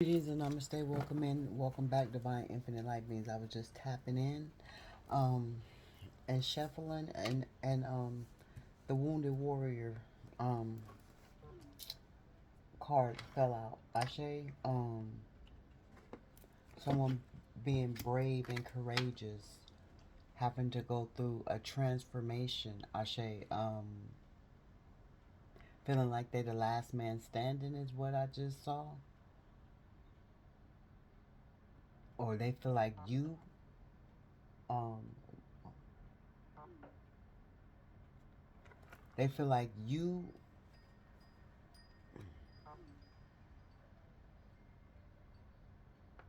Greetings and namaste. Welcome in. Welcome back, Divine Infinite Light Beings. I was just tapping in, um, and shuffling, and the Wounded Warrior, um, card fell out. Ashe, someone being brave and courageous, having to go through a transformation. Ashe, feeling like they the last man standing is what I just saw, or they feel like um, they feel like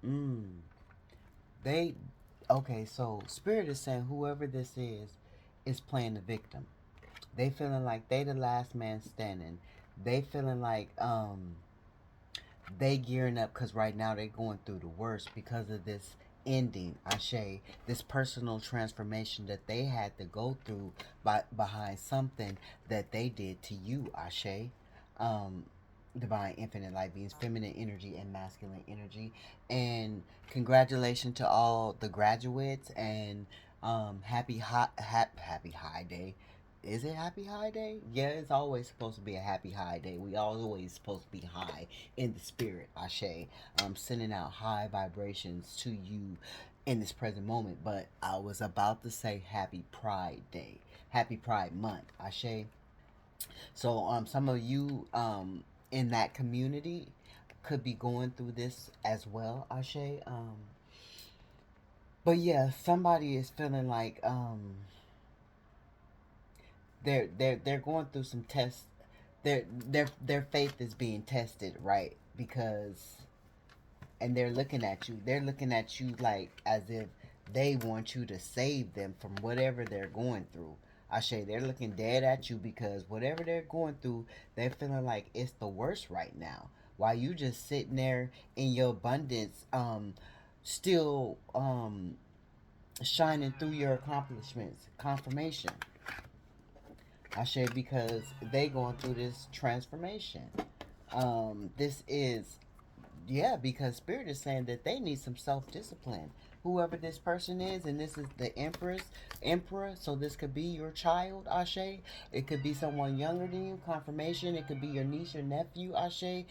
Mm. They okay, so Spirit is saying whoever this is playing the victim. They feeling like they the last man standing. They feeling like they gearing up because right now they're going through the worst because of this ending, Ashe, this personal transformation that they had to go through behind something that they did to you, Ashe. Um, Divine infinite light beings, feminine energy and masculine energy. And congratulations to all the graduates and happy high day. Is it happy high day? Yeah, it's always supposed to be a happy high day. We always supposed to be high in the spirit, Ashe. I'm sending out high vibrations to you in this present moment. But I was about to say happy Pride Day, happy Pride Month, Ashe. So some of you in that community could be going through this as well, Ashe. But yeah, somebody is feeling like they're going through some tests. Their faith is being tested, right? Because and they're looking at you. They're looking at you like as if they want you to save them from whatever they're going through. Ashe, they're looking dead at you because whatever they're going through, they're feeling like it's the worst right now. While you just sitting there in your abundance, still shining through your accomplishments, confirmation. Ashe, because they going through this transformation. This is Yeah, because Spirit is saying that they need some self discipline. Whoever this person is, and this is the Emperor, so this could be your child, Ashe. It could be someone younger than you, confirmation. It could be your niece or nephew, Ashe. It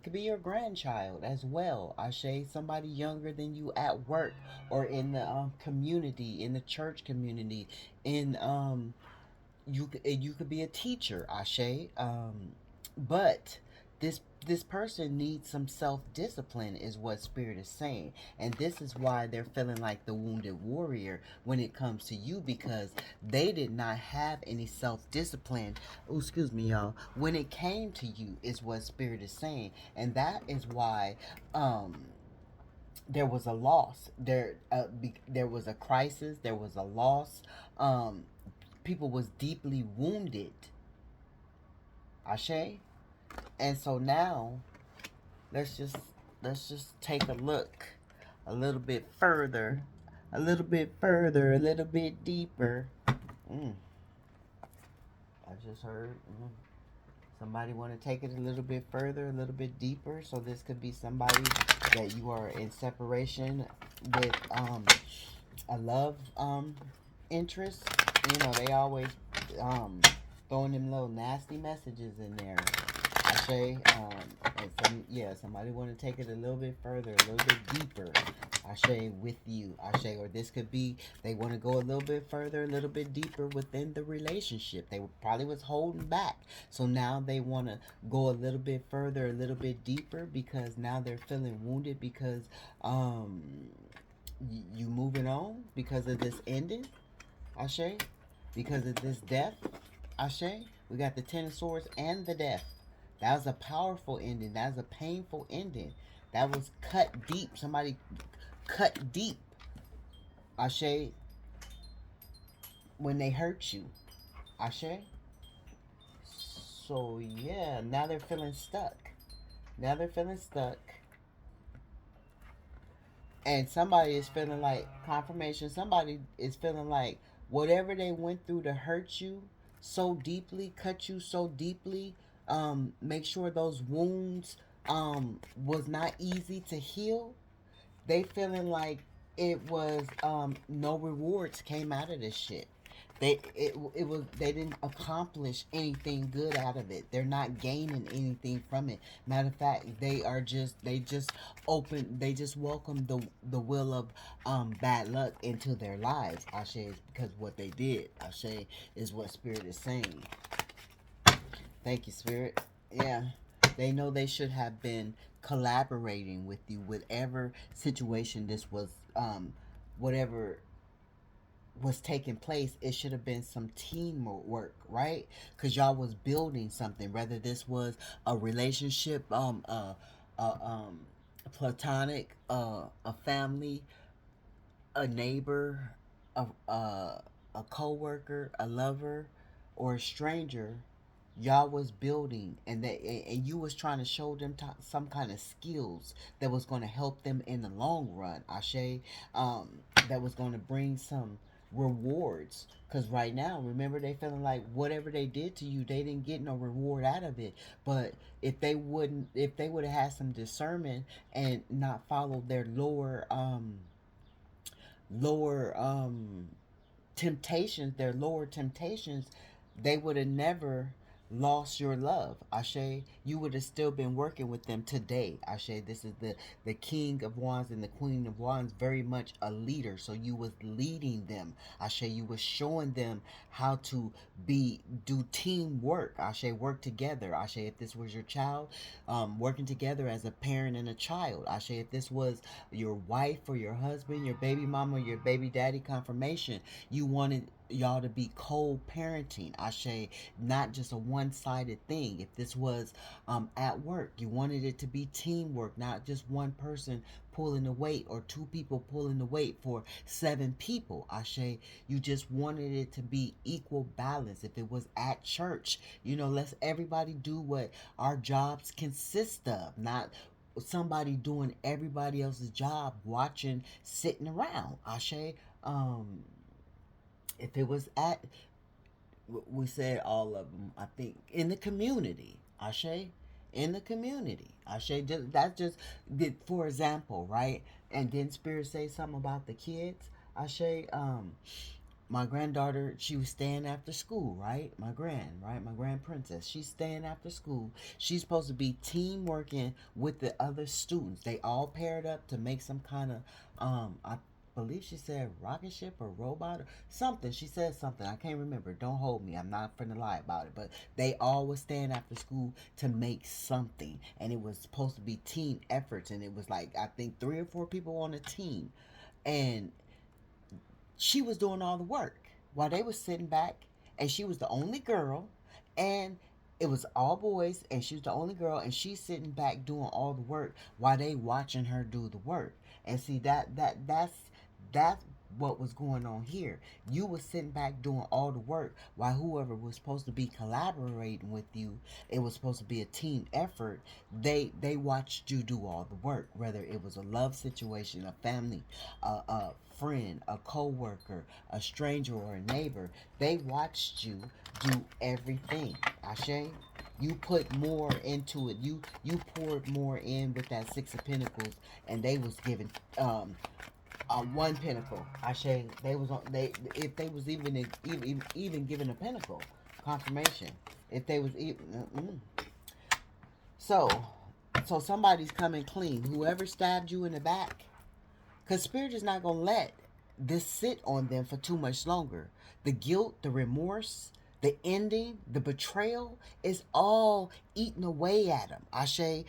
could be your grandchild as well, Ashe. Somebody younger than you at work or in the community, in the church community, in you could be a teacher, Ashe. But this person needs some self-discipline is what Spirit is saying, and this is why they're feeling like the wounded warrior when it comes to you, because they did not have any self-discipline. Oh, excuse me, y'all. When it came to you is what Spirit is saying, and that is why there was a loss. There was a crisis. There was a loss. People was deeply wounded. Ashe. And so now let's just let's just take a look a little bit further, a little bit further, a little bit deeper. Mm, I just heard somebody want to take it a little bit further, a little bit deeper. So this could be somebody that you are in separation with a love interest. You know, they always um throwing them little nasty messages in there. I say, and somebody want to take it a little bit further, a little bit deeper. I say with you, I say, or this could be they want to go a little bit further, a little bit deeper within the relationship. They probably was holding back, so now they want to go a little bit further, a little bit deeper because now they're feeling wounded because um you moving on because of this ending. Ashe, because of this death. Ashe, we got the Ten of Swords and the death. That was a powerful ending. That was a painful ending. That was cut deep. Somebody cut deep. Ashe, when they hurt you. Ashe. So yeah, now they're feeling stuck. Now they're feeling stuck. And somebody is feeling like confirmation. Somebody is feeling like whatever they went through to hurt you so deeply, cut you so deeply, make sure those wounds was not easy to heal. They feeling like it was no rewards came out of this shit. It was they didn't accomplish anything good out of it. They're not gaining anything from it. Matter of fact, they just open they just welcome the will of bad luck into their lives. Ashe is because what they did. Ashe is what Spirit is saying. Thank you, Spirit. Yeah. They know they should have been collaborating with you, whatever situation this was, whatever was taking place. It should have been some teamwork, right? Because y'all was building something. Whether this was a relationship, platonic, a family, a neighbor, a co-worker, a lover, or a stranger, y'all was building, and you was trying to show them some kind of skills that was going to help them in the long run. Ashe, that was going to bring some rewards. Because right now, remember, they feeling like whatever they did to you, they didn't get no reward out of it. But if they would have had some discernment and not followed their lower temptations, their lower temptations, they would have never lost your love. Ashe, you would have still been working with them today. Ashe, this is the King of Wands and the Queen of Wands, very much a leader. So you was leading them. Ashe, you was showing them how to do teamwork. Ashe, work together. Ashe, if this was your child, working together as a parent and a child. Ashe, if this was your wife or your husband, your baby mama, your baby daddy confirmation, you wanted y'all to be co-parenting. Ashe, not just a one-sided thing. If this was at work, you wanted it to be teamwork, not just one person pulling the weight or two people pulling the weight for 7 people. Ashe, you just wanted it to be equal balance. If it was at church, let's everybody do what our jobs consist of, not somebody doing everybody else's job, watching, sitting around. Ashe, if it was at, we said all of them, I think, in the community. Ashe, in the community. Ashe, that's just, for example, right? And then Spirit say something about the kids. Ashe, my granddaughter, she was staying after school, right? My grand princess. She's staying after school. She's supposed to be team working with the other students. They all paired up to make some kind of, I believe she said rocket ship or robot or something. She said something. I can't remember. Don't hold me. I'm not finna lie about it. But they all was staying after school to make something. And it was supposed to be team efforts. And it was like, I think 3 or 4 people on a team. And she was doing all the work while they was sitting back, and she was the only girl, and it was all boys, and she was the only girl, and she's sitting back doing all the work while they watching her do the work. And see, that's what was going on here. You was sitting back doing all the work while whoever was supposed to be collaborating with you, it was supposed to be a team effort. They watched you do all the work, whether it was a love situation, a family, a friend, a co-worker, a stranger, or a neighbor. They watched you do everything. Ashe, you put more into it. You poured more in with that 6 of Pentacles, and they was given 1 pentacle. Ashe, they was on they if they was even given a pentacle confirmation. If they was even so somebody's coming clean. Whoever stabbed you in the back, because Spirit is not going to let this sit on them for too much longer. The guilt, the remorse, the ending, the betrayal is all eating away at them. Ashe,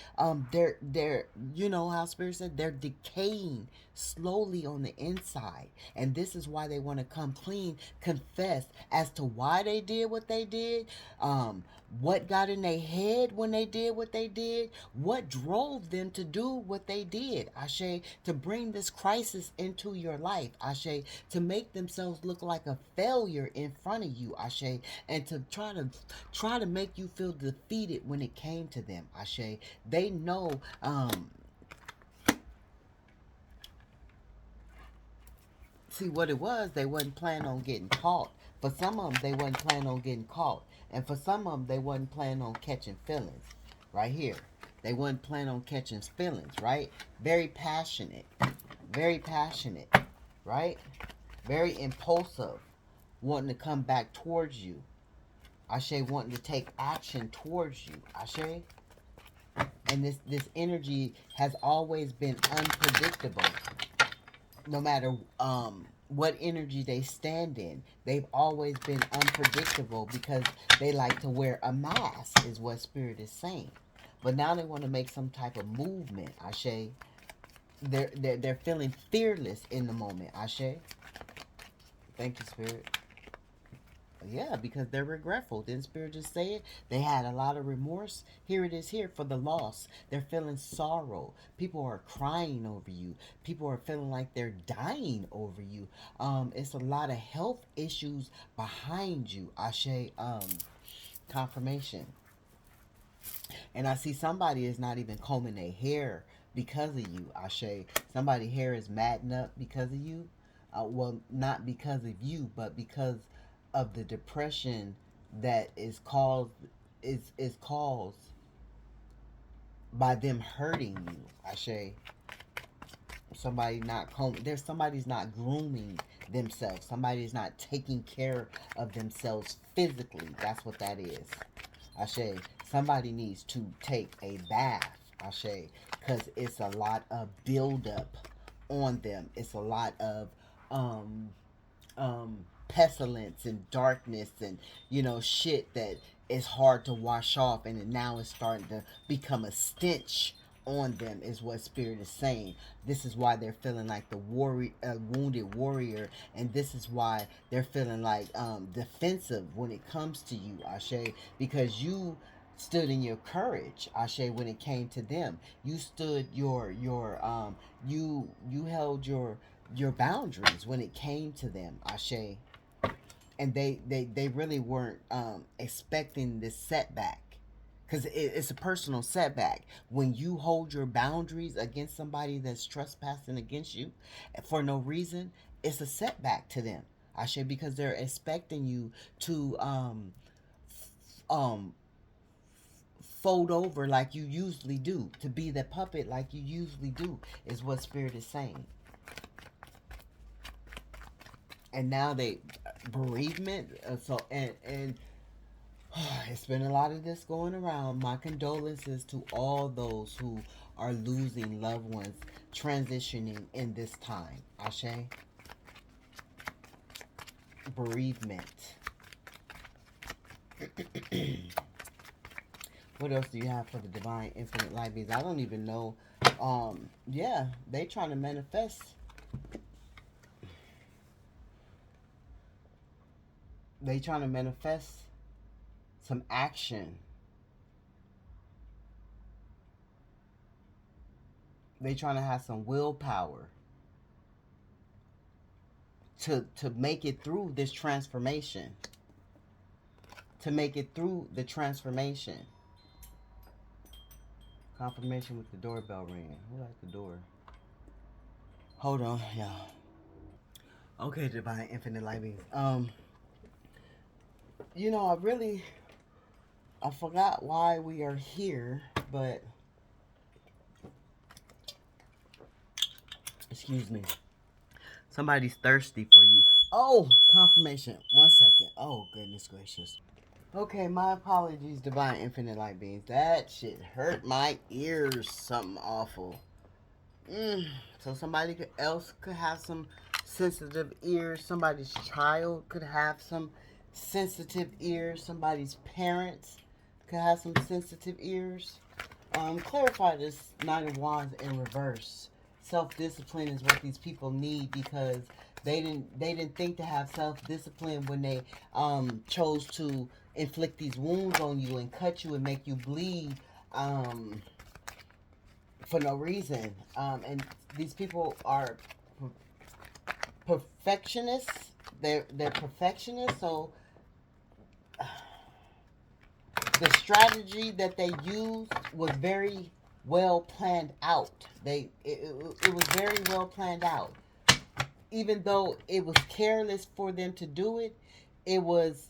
they're, how Spirit said, they're decaying slowly on the inside. And this is why they want to come clean, confess as to why they did what they did, what got in their head when they did what they did, what drove them to do what they did. Ashe, to bring this crisis into your life. Ashe, to make themselves look like a failure in front of you. Ashe, and to try to make you feel defeated when it came to them. Ashe, they know. See what it was. They wasn't planning on getting caught. For some of them, they wasn't planning on getting caught, and for some of them, they wasn't planning on catching feelings. Right here, They wasn't planning on catching feelings, right? Very passionate, right? Very impulsive, wanting to come back towards you. Ashe, wanting to take action towards you. Ashe. And this energy has always been unpredictable. No matter what energy they stand in, they've always been unpredictable because they like to wear a mask, is what Spirit is saying. But now they want to make some type of movement. Ashe. They're feeling fearless in the moment. Ashe. Thank you, Spirit. Yeah, because they're regretful. Didn't Spirit just say it? They had a lot of remorse. Here it is here for the loss. They're feeling sorrow. People are crying over you. People are feeling like they're dying over you. It's a lot of health issues behind you. Ashe, confirmation. And I see somebody is not even combing their hair because of you, Ashe. Somebody's hair is matting up because of you. Well, not because of you, but because of the depression that is caused by them hurting you, Ashe. Somebody's not grooming themselves. Somebody's not taking care of themselves physically. That's what that is. Ashe. Somebody needs to take a bath, Ashe, because it's a lot of buildup on them. It's a lot of pestilence and darkness and shit that is hard to wash off, and now it's starting to become a stench on them, is what Spirit is saying. This is why they're feeling like the wounded warrior, and this is why they're feeling like defensive when it comes to you, Ashe, because you stood in your courage, Ashe. When it came to them, you stood you held your boundaries when it came to them, Ashe. And they really weren't expecting this setback, because it's a personal setback when you hold your boundaries against somebody that's trespassing against you for no reason. It's a setback to them, Ashe, because they're expecting you to um fold over like you usually do, to be the puppet like you usually do, is what Spirit is saying. And now they bereavement. And it's been a lot of this going around. My condolences to all those who are losing loved ones transitioning in this time. Ashe. Bereavement. What else do you have for the divine infinite light beings? I don't even know. Yeah, they trying to manifest. They trying to manifest some action. They trying to have some willpower to make it through this transformation. To make it through the transformation. Confirmation with the doorbell ringing. Who liked the door? Hold on, y'all. Okay, divine infinite light beings. I forgot why we are here, but excuse me. Somebody's thirsty for you. Oh, confirmation. 1 second. Oh, goodness gracious. Okay, my apologies, divine infinite light beings. That shit hurt my ears. Something awful. So somebody else could have some sensitive ears. Somebody's child could have some sensitive ears. Somebody's parents could have some sensitive ears. Clarify this Nine of Wands in reverse. Self-discipline is what these people need, because they didn't think to have self-discipline when they chose to inflict these wounds on you and cut you and make you bleed for no reason. And these people are perfectionists. They're perfectionists. So the strategy that they used was very well planned out. It was very well planned out. Even though it was careless for them to do it, it was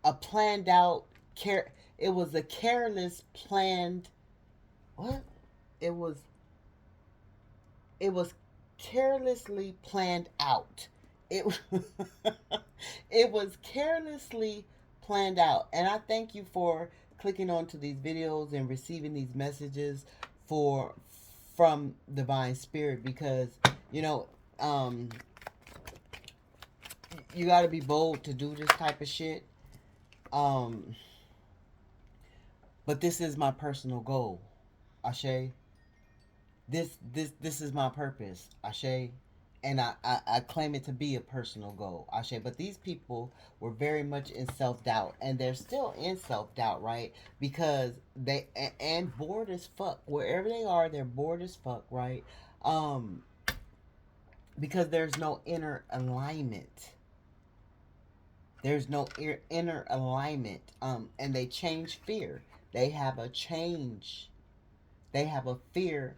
a planned out it was a careless planned what? It was it was carelessly planned out. It it was carelessly planned out. And I thank you for clicking onto these videos and receiving these messages for from Divine Spirit, because you know, um you got to be bold to do this type of shit. Um but this is my personal goal. Ashe. This is my purpose, Ashe, and I claim it to be a personal goal, Ashe. But these people were very much in self doubt, and they're still in self doubt, right? Because they and bored as fuck wherever they are. They're bored as fuck, right? Um, because there's no inner alignment. There's no inner alignment. And they change fear. They have a change. They have a fear,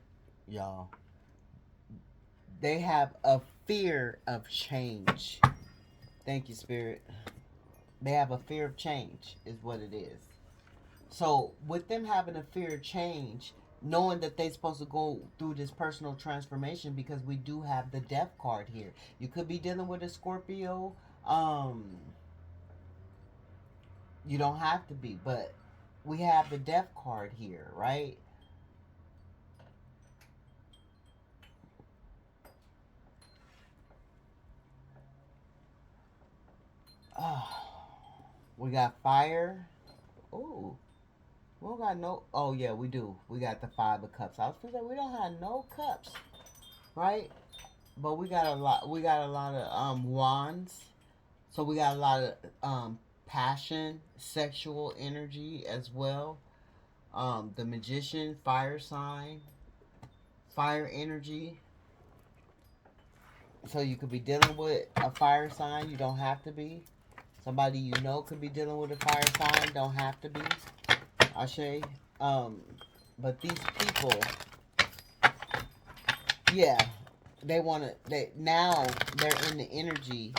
y'all. They have a fear of change. Thank you, Spirit. They have a fear of change, is what it is. So, with them having a fear of change, knowing that they're supposed to go through this personal transformation, because we do have the death card here. You could be dealing with a Scorpio. You don't have to be, but we have the death card here, right? We got fire. Ooh. We don't got no. Oh yeah, we do. We got the 5 of Cups. I was gonna say we don't have no cups, right? But we got a lot. We got a lot of wands. So we got a lot of passion, sexual energy as well. The Magician, fire sign, fire energy. So you could be dealing with a fire sign. You don't have to be. Somebody you know could be dealing with a fire sign. Don't have to be. Ashe. Um, but these people, yeah, they want to. They now they're in the energy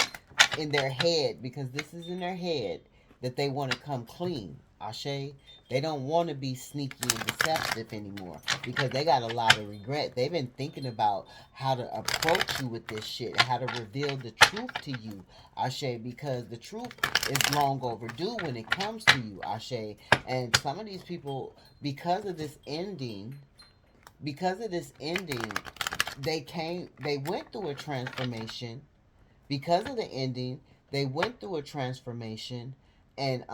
in their head, because this is in their head, that they want to come clean. Ashe. They don't want to be sneaky and deceptive anymore, because they got a lot of regret. They've been thinking about how to approach you with this shit, how to reveal the truth to you, Ashe, because the truth is long overdue when it comes to you, Ashe. And some of these people, because of this ending, they went through a transformation. Because of the ending, they went through a transformation, and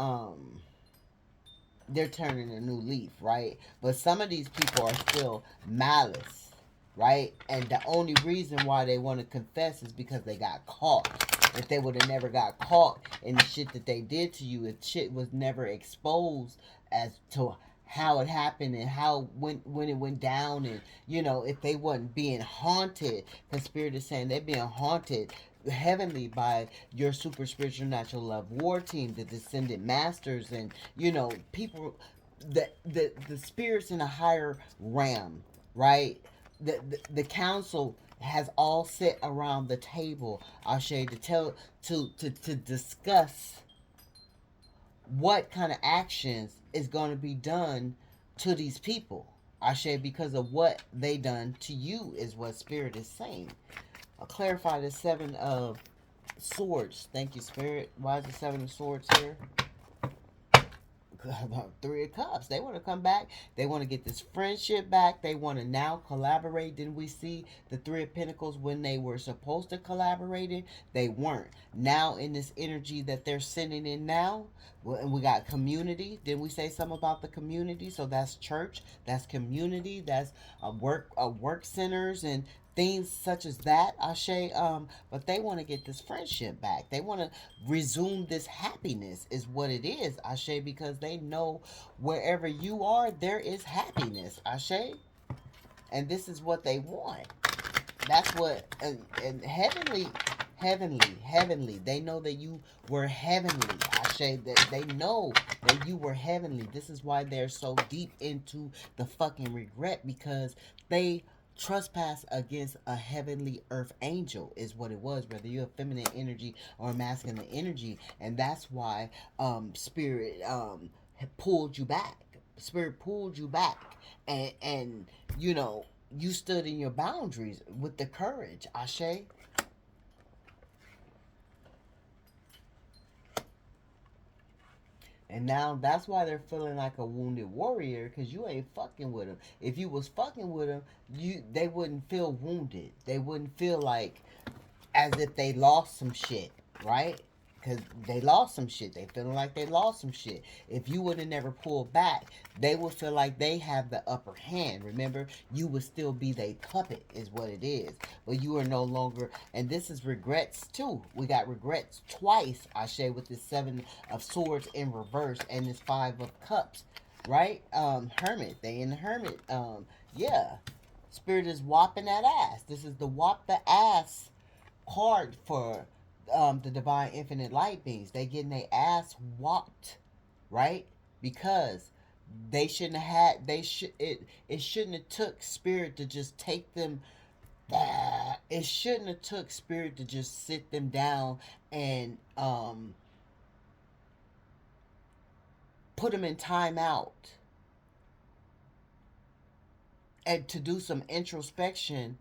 they're turning a new leaf, right? But some of these people are still malice, right? And the only reason why they want to confess is because they got caught. If they would have never got caught in the shit that they did to you, if shit was never exposed as to how it happened and how when it went down, and if they wasn't being haunted, because Spirit is saying they're being haunted heavenly by your super spiritual natural love war team, the descendant masters, and people, the spirits in a higher realm, right? The council has all sit around the table, Ashe, to tell to discuss what kind of actions is going to be done to these people, Ashe, because of what they done to you, is what Spirit is saying. I'll clarify the 7 of Swords. Thank you, Spirit. Why is the 7 of Swords here? 3 of Cups. They want to come back. They want to get this friendship back. They want to now collaborate. Didn't we see the 3 of Pentacles when they were supposed to collaborate? They weren't. Now in this energy that they're sending in now, and we got community. Didn't we say something about the community? So that's church. That's community. That's work centers and things such as that, Ashe. But they want to get this friendship back. They want to resume this happiness, is what it is, Ashe, because they know wherever you are, there is happiness, Ashe. And this is what they want. That's what, and heavenly. They know that you were heavenly, Ashe. That they know that you were heavenly. This is why they're so deep into the fucking regret, because they trespass against a heavenly earth angel, is what it was, whether you're a feminine energy or a masculine energy. And that's why Spirit pulled you back. Spirit pulled you back, and you know, you stood in your boundaries with the courage, Ashe. And now that's why they're feeling like a wounded warrior, because you ain't fucking with them. If you was fucking with them, they wouldn't feel wounded. They wouldn't feel like as if they lost some shit, right? Because they lost some shit. They feeling like they lost some shit. If you would have never pulled back, they would feel like they have the upper hand. Remember, you would still be their puppet, is what it is. But you are no longer, and this is regrets too. We got regrets twice, Ashe, with this 7 of Swords in reverse and this 5 of Cups, right? Hermit. They in the Hermit. Yeah. Spirit is whopping that ass. This is the whop the ass card for the divine infinite light beings. They getting their ass whopped, right? Because they shouldn't have had. It shouldn't have took spirit to just take them. It shouldn't have took spirit to just sit them down and put them in timeout and to do some introspection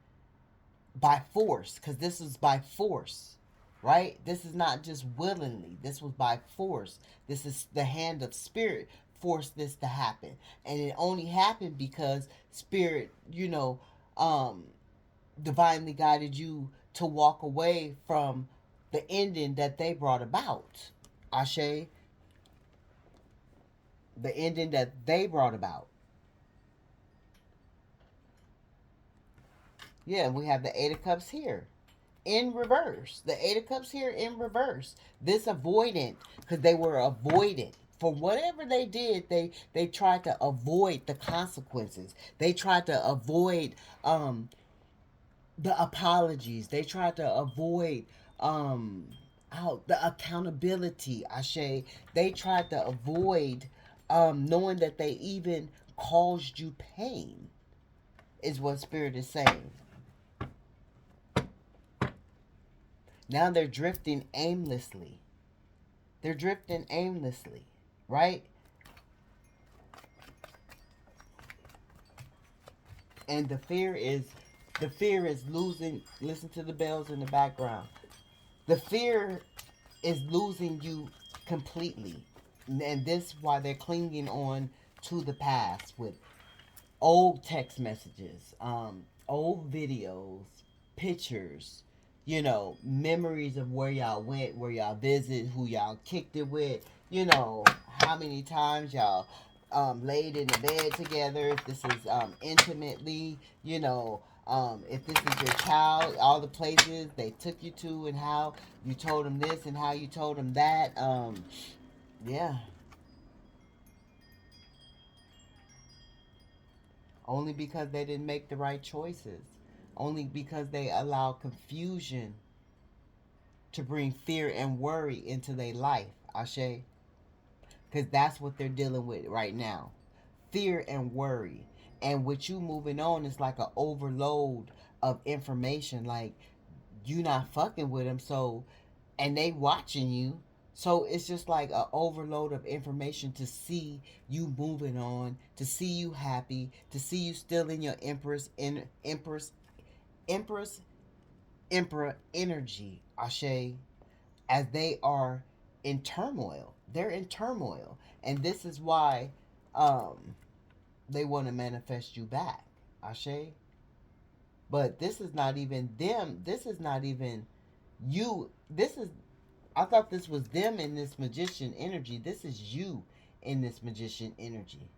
by force, because this is by force, right? This is not just willingly. This was by force. This is the hand of spirit forced this to happen, and it only happened because spirit, divinely guided you to walk away from the ending that they brought about. Ashe, the ending that they brought about. Yeah, we have the 8 of Cups here in reverse. The 8 of Cups here in reverse. This avoidant, because they were avoidant. For whatever they did, they tried to avoid the consequences. They tried to avoid the apologies. They tried to avoid the accountability, Ashe. They tried to avoid knowing that they even caused you pain, is what Spirit is saying. Now they're drifting aimlessly. They're drifting aimlessly, right? And the fear is losing. Listen to the bells in the background. The fear is losing you completely. And this is why they're clinging on to the past with old text messages, old videos, pictures, memories of where y'all went, where y'all visited, who y'all kicked it with, how many times y'all laid in the bed together, if this is intimately, if this is your child, all the places they took you to and how you told them this and how you told them that. Yeah. Only because they didn't make the right choices. Only because they allowed confusion to bring fear and worry into their life, Ashe. Because that's what they're dealing with right now. Fear and worry. And with you moving on, it's like an overload of information. Like, you not fucking with them, so, and they watching you. So it's just like an overload of information to see you moving on, to see you happy, to see you still in your empress, emperor energy, Ashe, as they are in turmoil. They're in turmoil. And this is why they want to manifest you back, Ashe. But this is not even them. This is not even you. This is, I thought this was them in this magician energy. This is you in this magician energy.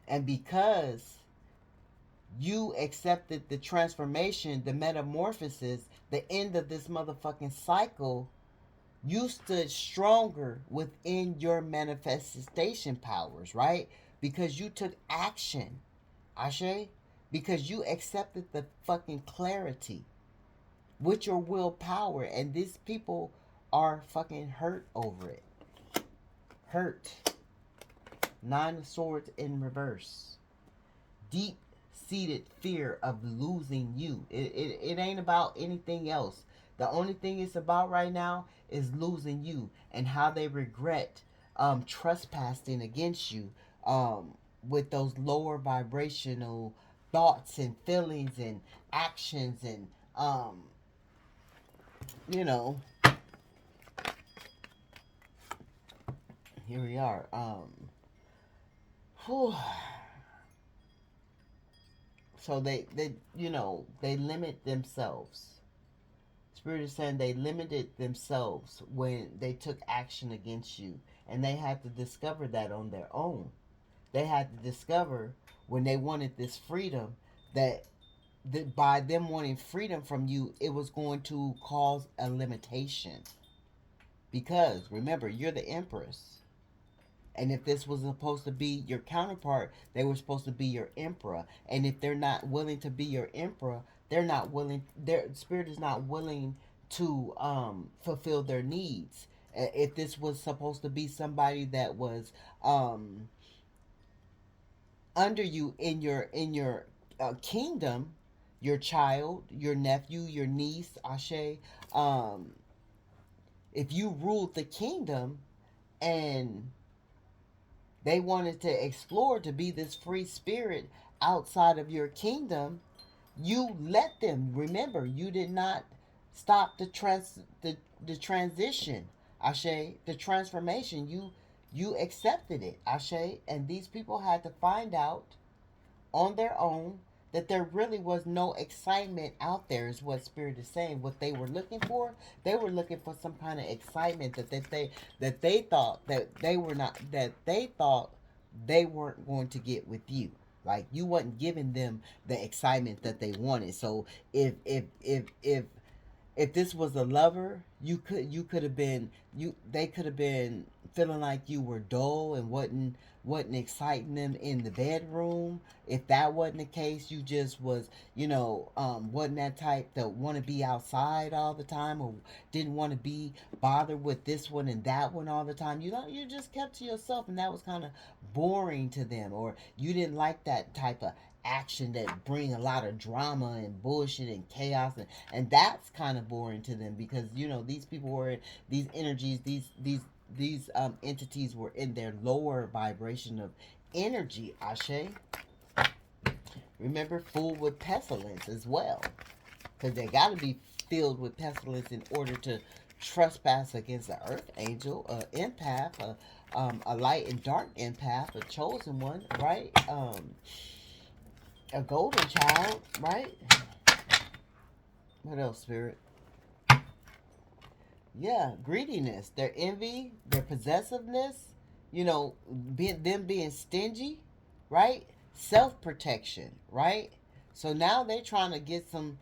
And because you accepted the transformation, the metamorphosis, the end of this motherfucking cycle, you stood stronger within your manifestation powers, right? Because you took action, Ashe. Because you accepted the fucking clarity with your willpower, and these people are fucking hurt over it. Hurt. 9 of Swords in reverse. Deep seated fear of losing you. It ain't about anything else. The only thing it's about right now is losing you, and how they regret trespassing against you with those lower vibrational thoughts and feelings and actions and you know, here we are. Whew. So they you know, they limit themselves. Spirit is saying they limited themselves when they took action against you, and they had to discover that on their own. They had to discover when they wanted this freedom that by them wanting freedom from you, it was going to cause a limitation. Because remember, you're the Empress. And if this was supposed to be your counterpart, they were supposed to be your emperor. And if they're not willing to be your emperor, they're not willing. Their spirit is not willing to fulfill their needs. If this was supposed to be somebody that was under you in your kingdom, your child, your nephew, your niece, Ashe, um, if you ruled the kingdom and they wanted to explore to be this free spirit outside of your kingdom, you let them. Remember, you did not stop the transition, Ashe, the transformation. You accepted it, Ashe, and these people had to find out on their own that there really was no excitement out there, is what Spirit is saying. What they were looking for, they were looking for some kind of excitement that they thought that they were not, that they thought they weren't going to get with you. Like you wasn't giving them the excitement that they wanted. So if this was a lover, you could have been, you they could have been feeling like you were dull and wasn't exciting them in the bedroom. If that wasn't the case, you just was, wasn't that type that want to be outside all the time, or didn't want to be bothered with this one and that one all the time. You just kept to yourself, and that was kind of boring to them, or you didn't like that type of action that bring a lot of drama and bullshit and chaos, and that's kind of boring to them, because these people were, these energies, these entities were in their lower vibration of energy, Ashe. Remember, full with pestilence as well, because they got to be filled with pestilence in order to trespass against the earth angel, empath, a light and dark empath, a chosen one, right? A golden child, right? What else, Spirit? Yeah, greediness, their envy, their possessiveness, them being stingy, right? Self protection, right? So now they're trying to get some,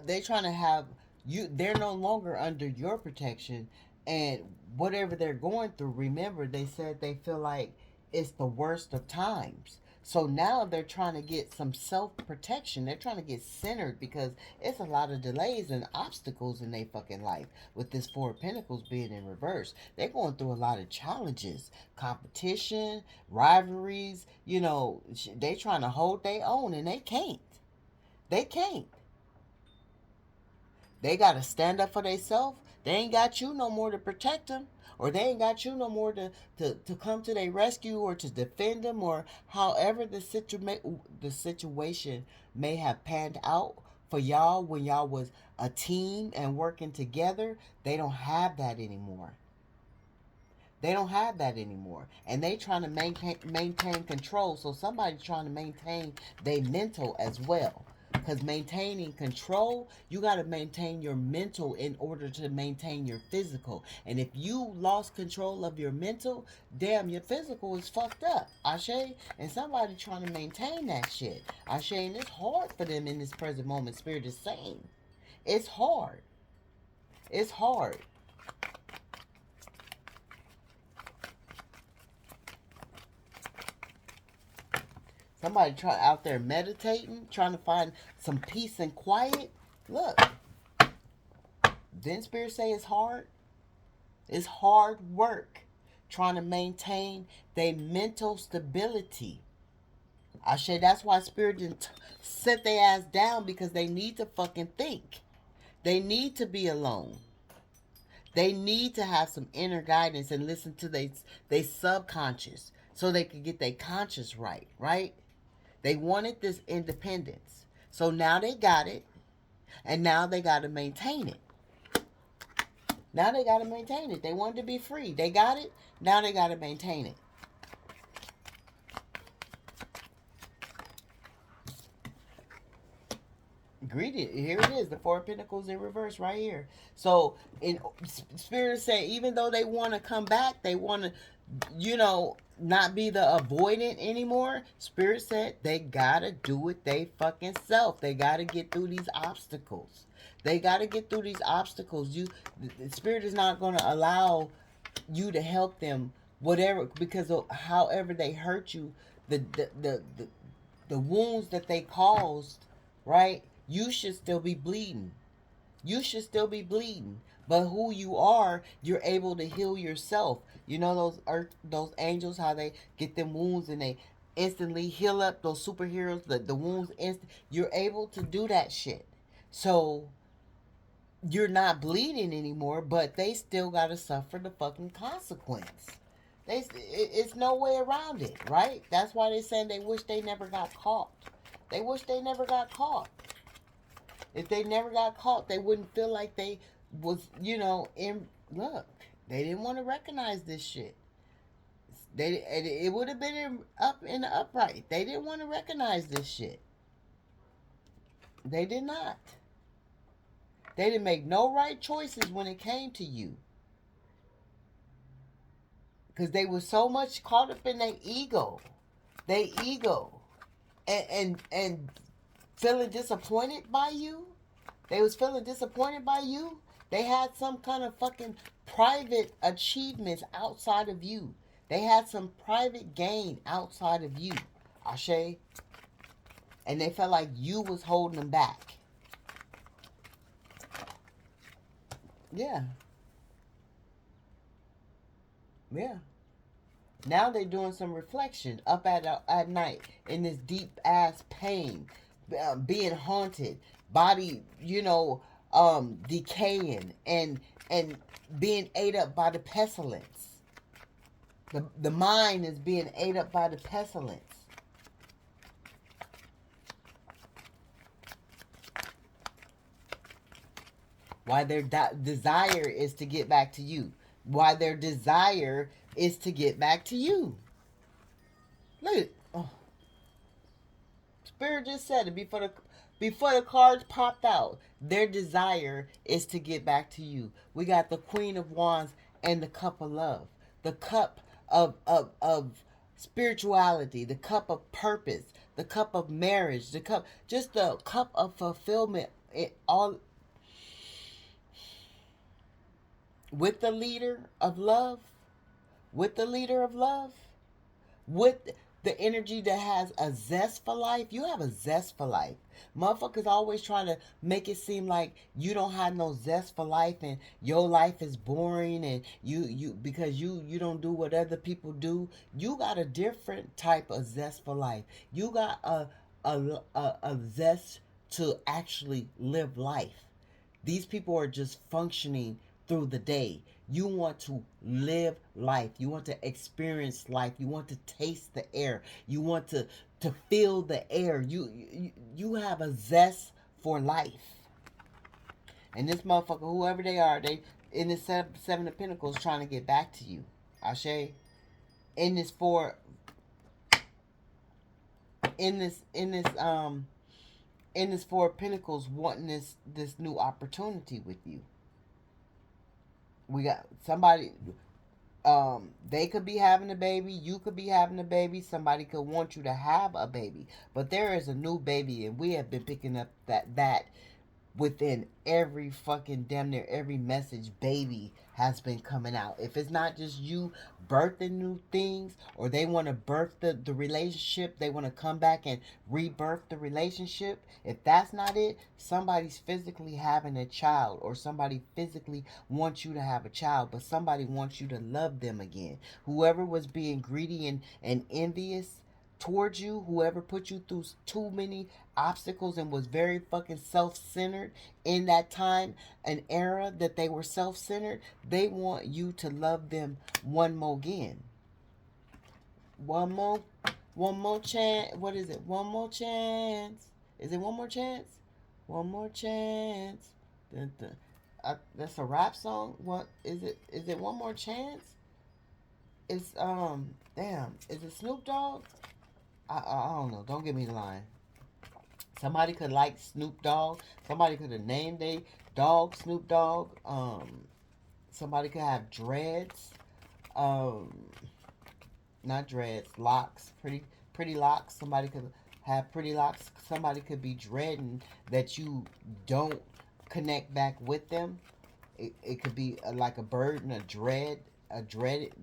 they're trying to have you, they're no longer under your protection. And whatever they're going through, remember, they said they feel like it's the worst of times. So now they're trying to get some self protection. They're trying to get centered, because it's a lot of delays and obstacles in their fucking life. With this Four of Pentacles being in reverse, they're going through a lot of challenges, competition, rivalries. They trying to hold their own, and they can't. They can't. They got to stand up for themselves. They ain't got you no more to protect them, or they ain't got you no more to come to their rescue or to defend them, or however the situation may have panned out for y'all when y'all was a team and working together. They don't have that anymore. They don't have that anymore, and they trying to maintain control. So somebody's trying to maintain their mental as well. Because maintaining control, you got to maintain your mental in order to maintain your physical. And if you lost control of your mental, damn, your physical is fucked up, Ashe. And somebody trying to maintain that shit, Ashe. And it's hard for them in this present moment. Spirit is saying, it's hard. It's hard. Somebody out there meditating, trying to find some peace and quiet. Look, didn't Spirit say it's hard? It's hard work trying to maintain their mental stability. I say that's why Spirit didn't set their ass down, because they need to fucking think. They need to be alone. They need to have some inner guidance and listen to their subconscious. so they could get their conscience right, right? They wanted this independence. So now they got it, and now they got to maintain it. Now they got to maintain it. They wanted to be free. They got it. Now they got to maintain it. Greedy. Here it is. The Four of Pentacles in reverse right here. So, in Spirit say, even though they want to come back, they want to, not be the avoidant anymore. Spirit said they got to do it they fucking self. They got to get through these obstacles. They got to get through these obstacles. The Spirit is not going to allow you to help them, whatever, because of however they hurt you, the wounds that they caused, right? You should still be bleeding. You should still be bleeding. But who you are, you're able to heal yourself. You know those angels, how they get them wounds and they instantly heal up, those superheroes, the wounds you're able to do that shit. So you're not bleeding anymore, but they still gotta suffer the fucking consequence. It's no way around it, right? That's why they're saying they wish they never got caught. They wish they never got caught. If they never got caught, they wouldn't feel like they was, look, they didn't want to recognize this shit. It would have been up in the upright. They didn't want to recognize this shit. They did not. They didn't make no right choices when it came to you. Because they were so much caught up in their ego. And feeling disappointed by you. They was feeling disappointed by you. They had some kind of fucking private achievements outside of you. They had some private gain outside of you. Ashe. And they felt like you was holding them back. Yeah. Yeah. Now they're doing some reflection up at night in this deep ass pain, being haunted, body, decaying and being ate up by the pestilence. The mind is being ate up by the pestilence. Why their desire is to get back to you. Why their desire is to get back to you. Look at it. Oh. Spirit just said it before the cards popped out. Their desire is to get back to you. We got the Queen of Wands and the Cup of Love. The cup of spirituality, the cup of purpose, the cup of marriage, the cup of fulfillment. It all with the leader of love, with the energy that has a zest for life. You have a zest for life. Motherfuckers always trying to make it seem like you don't have no zest for life and your life is boring and you because you don't do what other people do. You got a different type of zest for life. You got a zest to actually live life. These people are just functioning through the day. You want to live life. You want to experience life. You want to taste the air. You want to feel the air. You have a zest for life. And this motherfucker, whoever they are, they in this seven of Pentacles trying to get back to you. Ashe. In this Four of Pentacles wanting this new opportunity with you. We got somebody, they could be having a baby, you could be having a baby, somebody could want you to have a baby. But there is a new baby, and we have been picking up that within every fucking damn near every message. Baby has been coming out. If it's not just you birthing new things, or they want to birth the relationship, they want to come back and rebirth the relationship. If that's not it, somebody's physically having a child, or somebody physically wants you to have a child, but somebody wants you to love them again. Whoever was being greedy and envious towards you, whoever put you through too many obstacles and was very fucking self-centered in that time, an era that they were self-centered, they want you to love them one more again. One more, one more chance. What is it? One more chance. Is it one more chance? One more chance. Dun, dun. That's a rap song. What is it? Is it one more chance? It's damn. Is it Snoop Dogg? I don't know. Don't give me the line. Somebody could like Snoop Dogg. Somebody could have named a dog Snoop Dogg. Somebody could have dreads. Um, Not dreads, locks, pretty locks. Somebody could have pretty locks. Somebody could be dreading that you don't connect back with them. It could be like a burden, a dread,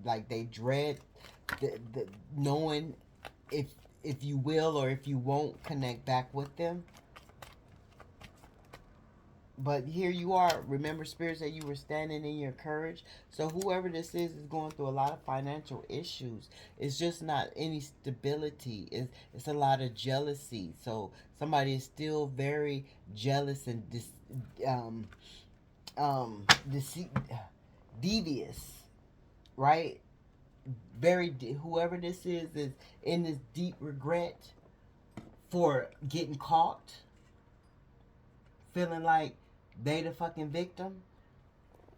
like they dread the knowing if if you will or if you won't connect back with them. But here you are. Remember, spirits, that you were standing in your courage. So whoever this is going through a lot of financial issues. It's just not any stability. It's a lot of jealousy. So somebody is still very jealous and um deceit, devious, right? Whoever this is in this deep regret for getting caught, feeling like they the fucking victim,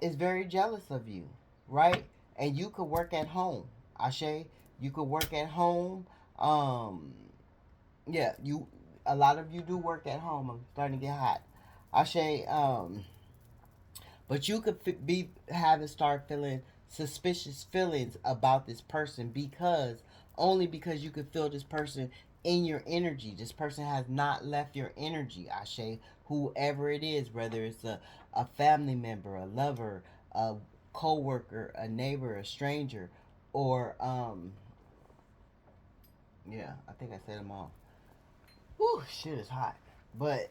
is very jealous of you, right? And you could work at home, Ashe. You could work at home. Um, yeah, you. A lot of you do work at home. I'm starting to get hot, Ashe. But you could be having start feeling suspicious feelings about this person because only because you could feel this person in your energy. This person has not left your energy, Ashe. Whoever it is, whether it's a family member, a lover, a co-worker, a neighbor, a stranger, or yeah, I think I said them all. Whew, shit is hot. But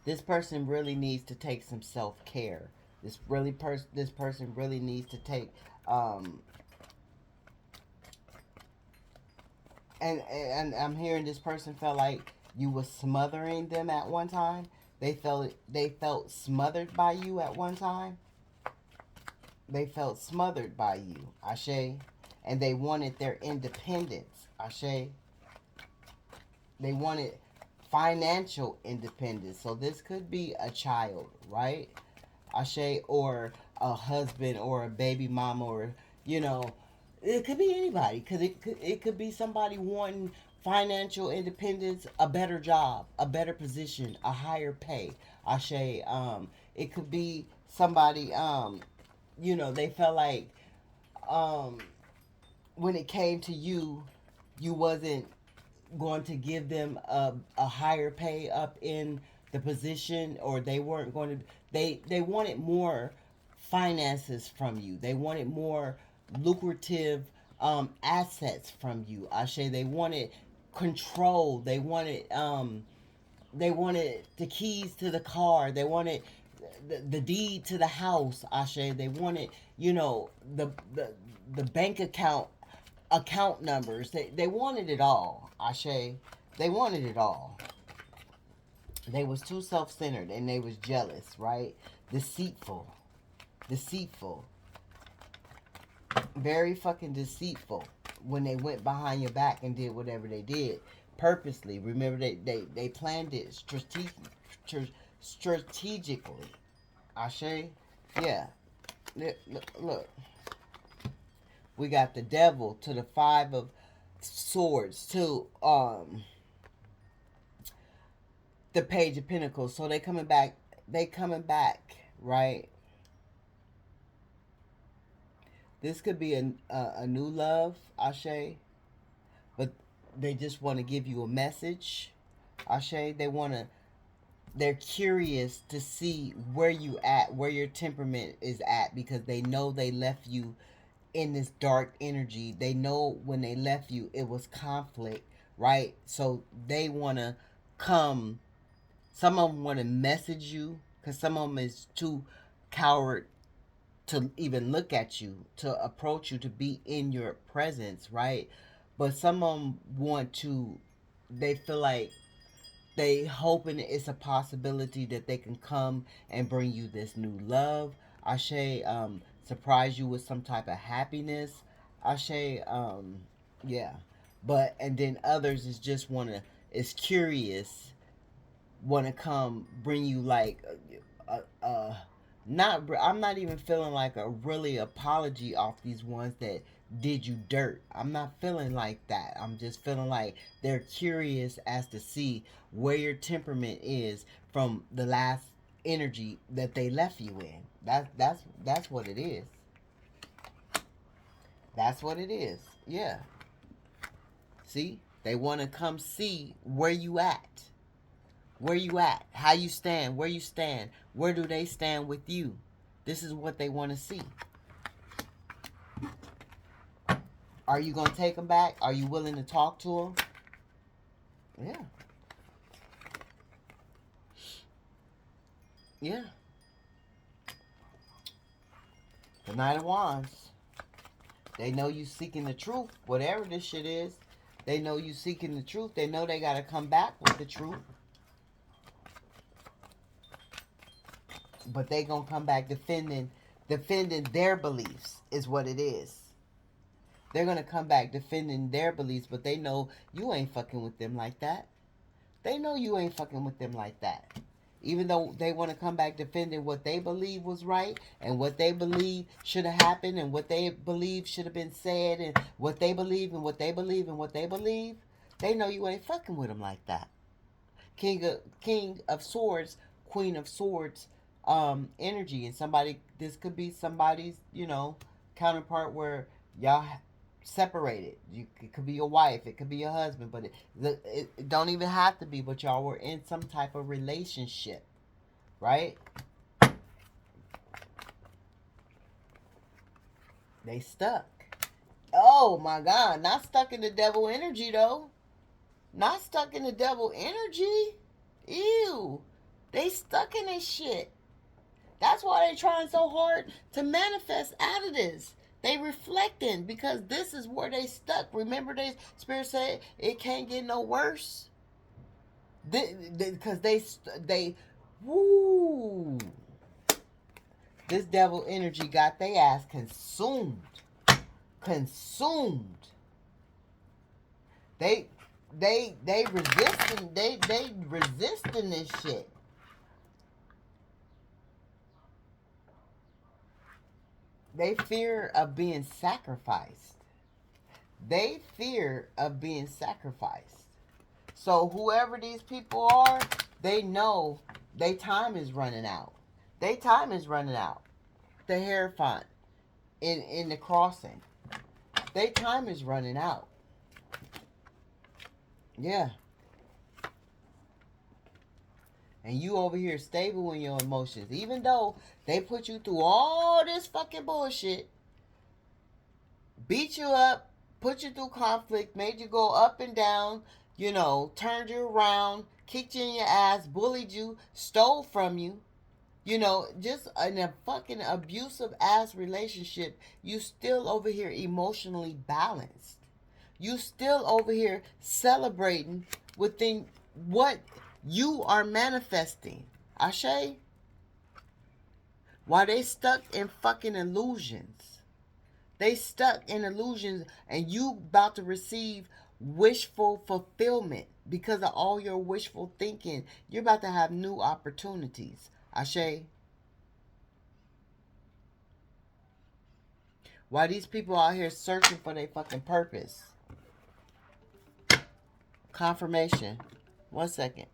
this person really needs to take some self care. This person really needs to take um and I'm hearing this person felt like you were smothering them at one time. They felt smothered by you at one time. They felt smothered by you, Ashe, and they wanted their independence, Ashe. They wanted financial independence. So this could be a child, right? Ashe, or a husband or a baby mama, or you know, it could be anybody because it could be somebody wanting financial independence, a better job, a better position, a higher pay. Ashe, it could be somebody, they felt like um when it came to you, you wasn't going to give them a higher pay up in the position, or they weren't going to, they wanted more finances from you. They wanted more lucrative assets from you, Ashe. They wanted control. They wanted the keys to the car. They wanted the deed to the house, Ashe. They wanted, the bank account numbers. They wanted it all, Ashe. They wanted it all. They was too self-centered and they was jealous, right? Deceitful. Deceitful. Very fucking deceitful when they went behind your back and did whatever they did. Purposely. Remember, they planned it strategically. Ashe? Yeah. Look. We got the devil to the 5 of Swords to the Page of Pentacles. So they coming back. They coming back, right? This could be a new love, Ashe. But they just want to give you a message, Ashe. They're curious to see where you at, where your temperament is at, because they know they left you in this dark energy. They know when they left you, it was conflict, right? So they want to come. Some of them want to message you because some of them is too coward to even look at you, to approach you, to be in your presence, right? But some of them want to, they feel like they hoping it's a possibility that they can come and bring you this new love. Ashe, surprise you with some type of happiness. Ashe, yeah. But, and then others is just is curious, want to come bring you like, I'm not even feeling like a really apology off these ones that did you dirt. I'm not feeling like that. I'm just feeling like they're curious as to see where your temperament is from the last energy that they left you in. That's what it is. That's what it is. Yeah. See? They want to come see where you at. Where you at? How you stand? Where you stand? Where do they stand with you? This is what they want to see. Are you going to take them back? Are you willing to talk to them? Yeah. Yeah. The Knight of Wands. They know you seeking the truth. Whatever this shit is. They know you seeking the truth. They know they got to come back with the truth. But they going to come back defending their beliefs is what it is. They're going to come back defending their beliefs, but they know you ain't fucking with them like that. They know you ain't fucking with them like that. Even though they want to come back defending what they believe was right and what they believe should have happened and what they believe should have been said and what they believe and what they believe and what they believe, they know you ain't fucking with them like that. King of Swords, Queen of Swords energy. And this could be somebody's, counterpart where y'all separated. It could be your wife, it could be your husband, but it don't even have to be, but y'all were in some type of relationship, right? They stuck. Oh my God, not stuck in the devil energy though. Not stuck in the devil energy. Ew. They stuck in this shit. That's why they trying so hard to manifest out of this. They reflecting because this is where they stuck. Remember, Spirit said it can't get no worse. Because woo. This devil energy got their ass consumed. Consumed. They resisting. They resisting this shit. They fear of being sacrificed. They fear of being sacrificed. So whoever these people are, they know their time is running out. Their time is running out. The Hierophant in the crossing. Their time is running out. Yeah. And you over here stable in your emotions. Even though they put you through all this fucking bullshit. Beat you up. Put you through conflict. Made you go up and down. Turned you around. Kicked you in your ass. Bullied you. Stole from you. Just in a fucking abusive ass relationship. You still over here emotionally balanced. You still over here celebrating within what you are manifesting. Ashe? While they stuck in fucking illusions. They stuck in illusions and you about to receive wishful fulfillment because of all your wishful thinking. You're about to have new opportunities. Ashe? While these people out here searching for their fucking purpose. Confirmation. 1 second.